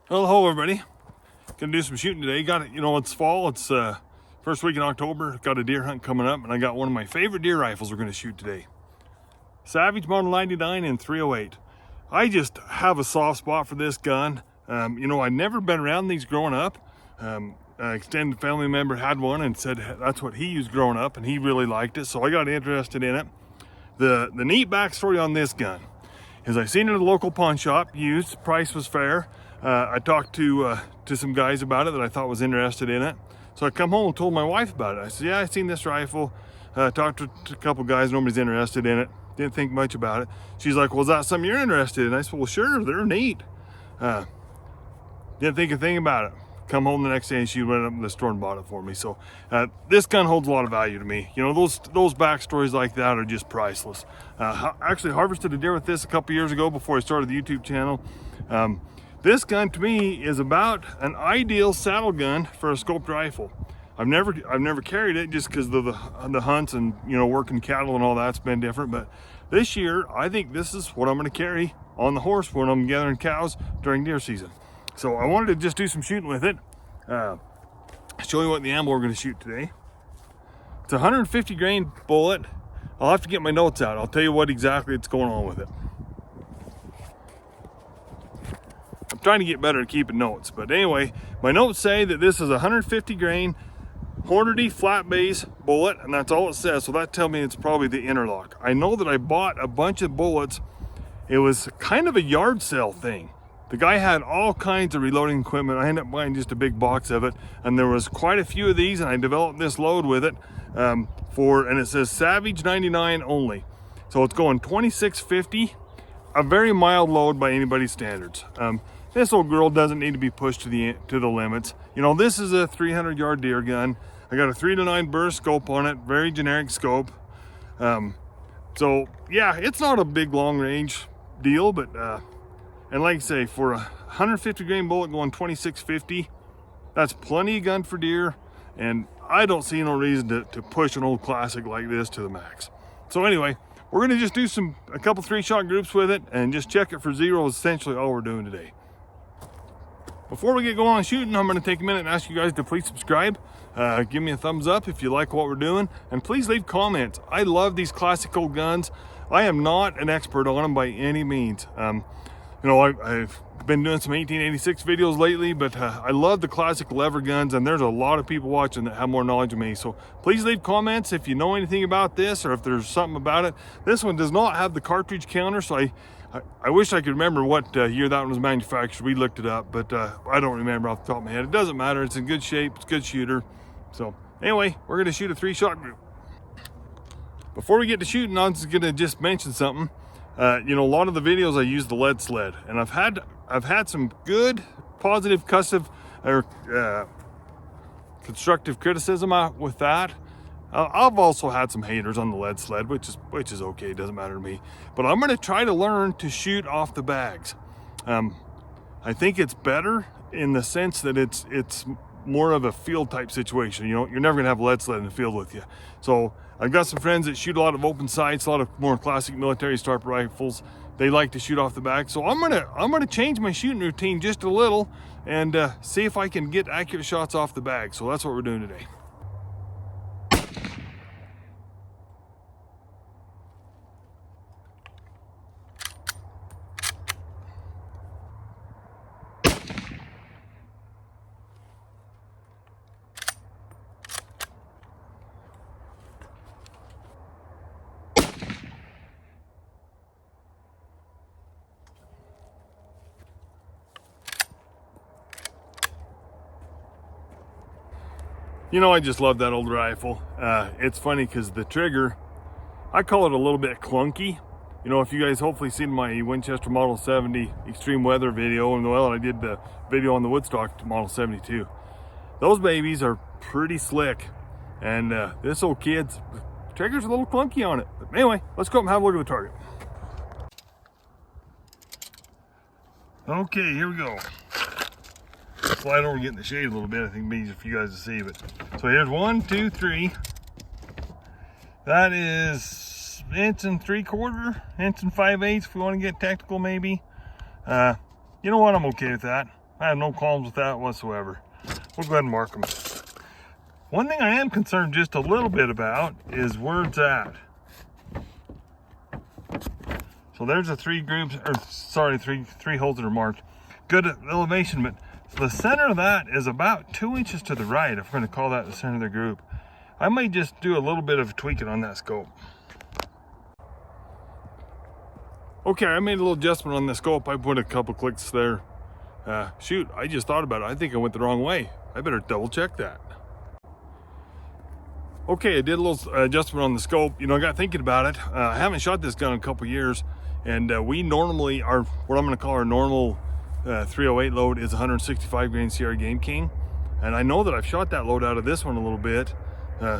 Well, hello everybody. Gonna do some shooting today. Got it, it's fall. It's first week in October. Got a deer hunt coming up, and I got one of my favorite deer rifles we're gonna shoot today. Savage Model 99 and 308. I just have a soft spot for this gun. I'd never been around these growing up. An extended family member had one and said that's what he used growing up, and he really liked it, so I got interested in it. The neat backstory on this gun is I seen it at a local pawn shop, used, price was fair. I talked to some guys about it that I thought was interested in it. So I come home and told my wife about it. I said, yeah, I seen this rifle. Talked to a couple guys, nobody's interested in it. Didn't think much about it. She's like, well, is that something you're interested in? I said, well, sure, they're neat. Didn't think a thing about it. Come home the next day and she went up to the store and bought it for me. So this gun holds a lot of value to me. Those backstories like that are just priceless. Actually harvested a deer with this a couple years ago before I started the YouTube channel. This gun to me is about an ideal saddle gun for a scoped rifle. I've never carried it just because of the hunts and working cattle and all that's been different. But this year I think this is what I'm going to carry on the horse when I'm gathering cows during deer season. So I wanted to just do some shooting with it. Show you what the ammo we're going to shoot today. It's a 150 grain bullet. I'll have to get my notes out. I'll tell you what exactly it's going on with it. I'm trying to get better at keeping notes, but anyway, my notes say that this is a 150 grain Hornady flat base bullet, and that's all it says. So that tells me it's probably the interlock. I know that I bought a bunch of bullets. It was kind of a yard sale thing. The guy had all kinds of reloading equipment. I ended up buying just a big box of it, and there was quite a few of these, and I developed this load with it and it says Savage 99 only. So it's going 2650, a very mild load by anybody's standards. This old girl doesn't need to be pushed to the limits. This is a 300-yard deer gun. I got a 3-9 burst scope on it, very generic scope. So yeah, it's not a big long range deal, but and like I say, for a 150 grain bullet going 2650, that's plenty of gun for deer, and I don't see no reason to push an old classic like this to the max. So anyway, we're gonna just do a couple 3-shot groups with it and just check it for zero, essentially all we're doing today. Before we get going on shooting, I'm gonna take a minute and ask you guys to please subscribe. Give me a thumbs up if you like what we're doing, and please leave comments. I love these classic old guns. I am not an expert on them by any means. I've been doing some 1886 videos lately, but I love the classic lever guns, and there's a lot of people watching that have more knowledge than me. So please leave comments if you know anything about this, or if there's something about it. This one does not have the cartridge counter, so I wish I could remember what year that one was manufactured. We looked it up, but I don't remember off the top of my head. It doesn't matter. It's in good shape. It's a good shooter. So anyway, we're going to shoot a 3-shot group. Before we get to shooting, I'm just going to just mention something. A lot of the videos I use the lead sled, and I've had some good positive constructive criticism with that. I've also had some haters on the lead sled, which is okay, it doesn't matter to me. But I'm going to try to learn to shoot off the bags. I think it's better in the sense that it's more of a field type situation. You're never going to have a lead sled in the field with you. So I've got some friends that shoot a lot of open sights, a lot of more classic military start rifles. They like to shoot off the back. So I'm gonna change my shooting routine just a little and see if I can get accurate shots off the bag. So that's what we're doing today. I just love that old rifle. It's funny because the trigger, I call it a little bit clunky. If you guys hopefully seen my Winchester Model 70 extreme weather video, and I did the video on the Woodstock Model 72. Those babies are pretty slick, and this old kid's trigger's a little clunky on it. But anyway, let's go up and have a look at the target. Okay, here we go. Slide over and get in the shade a little bit. I think it'd be easier for you guys to see. But so here's 1, 2, 3. That is 1 3/4, 1 5/8 if we want to get technical maybe. You know what, I'm okay with that. I have no qualms with that whatsoever. We'll go ahead and mark them. One thing I am concerned just a little bit about is where it's at. So there's the three groups, or sorry, three holes that are marked. Good elevation, but the center of that is about 2 inches to the right, if we're going to call that the center of the group. I might just do a little bit of tweaking on that scope. Okay, I made a little adjustment on the scope. I put a couple clicks there. Shoot, I just thought about it. I think I went the wrong way. I better double check that. Okay, I did a little adjustment on the scope. You know, I got thinking about it. I haven't shot this gun in a couple years, and we normally are, what I'm going to call our normal 308 load is 165 grain Sierra Game King. And I know that I've shot that load out of this one a little bit.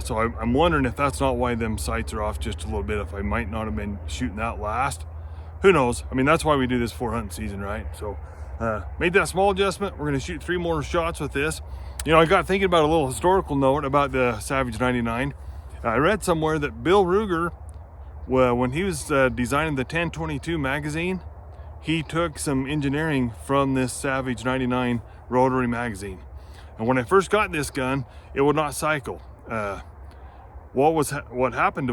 So I'm wondering if that's not why them sights are off just a little bit, if I might not have been shooting that last. Who knows? I mean, that's why we do this for hunting season, right? So made that small adjustment. We're going to shoot 3 more shots with this. You know, I got thinking about a little historical note about the Savage 99. I read somewhere that Bill Ruger, when he was designing the 1022 magazine, he took some engineering from this Savage 99 rotary magazine. And when I first got this gun, it would not cycle. What happened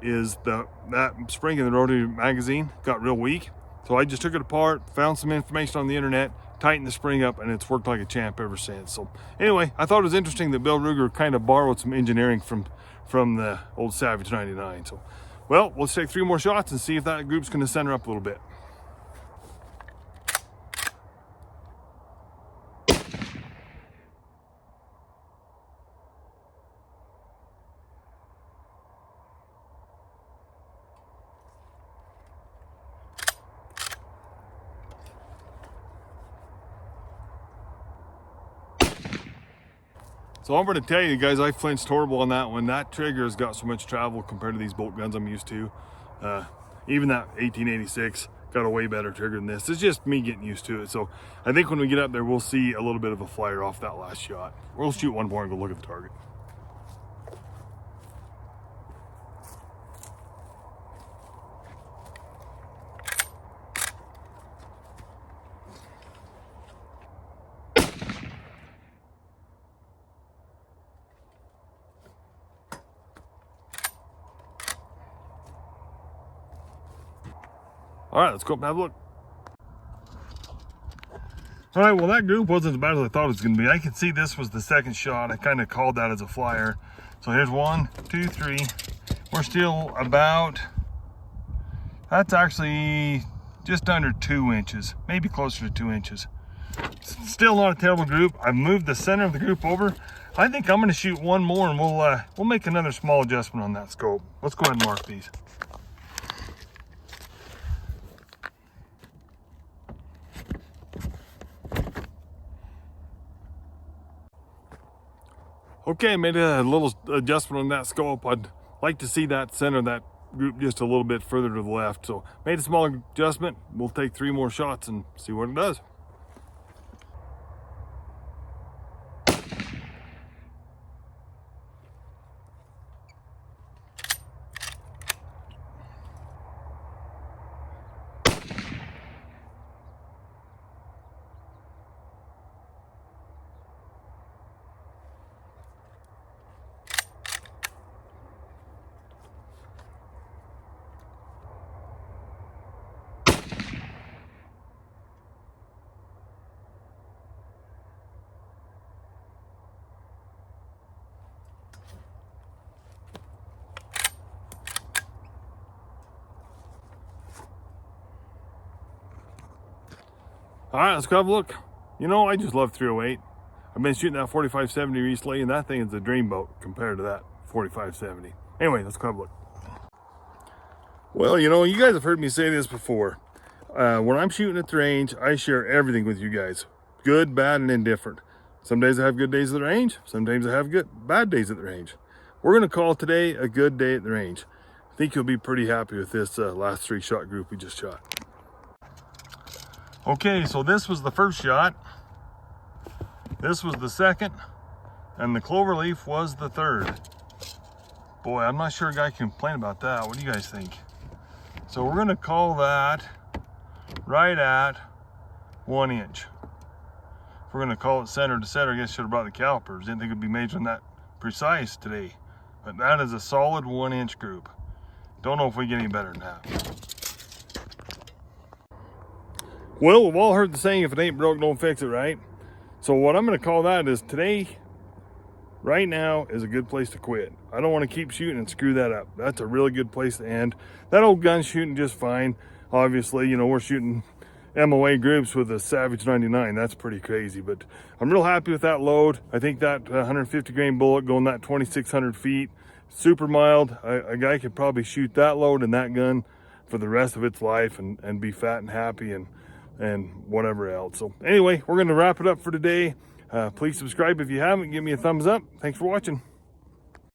is that spring in the rotary magazine got real weak. So I just took it apart, found some information on the internet, tightened the spring up, and it's worked like a champ ever since. So anyway, I thought it was interesting that Bill Ruger kind of borrowed some engineering from the old Savage 99. So, well, let's take 3 more shots and see if that group's going to center up a little bit. So I'm going to tell you guys, I flinched horrible on that one. That trigger has got so much travel compared to these bolt guns I'm used to. Even that 1886 got a way better trigger than this. It's just me getting used to it. So I think when we get up there, we'll see a little bit of a flyer off that last shot. We'll shoot one more and go look at the target. All right, let's go up and have a look. All right, well, that group wasn't as bad as I thought it was going to be. I could see this was the second shot. I kind of called that as a flyer. So here's 1, 2, 3. We're still about, that's actually just under 2 inches, maybe closer to 2 inches. Still not a terrible group. I've moved the center of the group over. I think I'm going to shoot one more, and we'll make another small adjustment on that scope. Let's go ahead and mark these. Okay, made a little adjustment on that scope. I'd like to see that center of that group just a little bit further to the left. So made a small adjustment. We'll take 3 more shots and see what it does. All right, let's go have a look. You know, I just love 308. I've been shooting that 4570 recently, and that thing is a dreamboat compared to that 4570. Anyway, let's go have a look. Well, you know, you guys have heard me say this before. When I'm shooting at the range, I share everything with you guys. Good, bad, and indifferent. Some days I have good days at the range. Sometimes I have bad days at the range. We're going to call today a good day at the range. I think you'll be pretty happy with this last 3 shot group we just shot. Okay, so this was the first shot, this was the second, and the cloverleaf was the third. Boy, I'm not sure a guy can complain about that. What do you guys think? So we're gonna call that right at 1 inch. we're gonna call it center to center. I guess should have brought the calipers. Didn't think it'd be measuring that precise today. But that is a solid 1-inch group. Don't know if we get any better than that. Well, we've all heard the saying, if it ain't broke, don't fix it, right? So what I'm gonna call that is today, right now, is a good place to quit. I don't want to keep shooting and screw that up. That's a really good place to end. That old gun's shooting just fine. Obviously, you know, we're shooting MOA groups with a Savage 99. That's pretty crazy, but I'm real happy with that load. I think that 150 grain bullet going that 2,600 feet, super mild. A guy could probably shoot that load and that gun for the rest of its life and be fat and happy and whatever else. So anyway, we're going to wrap it up for today. Please subscribe if you haven't. Give me a thumbs up. Thanks for watching.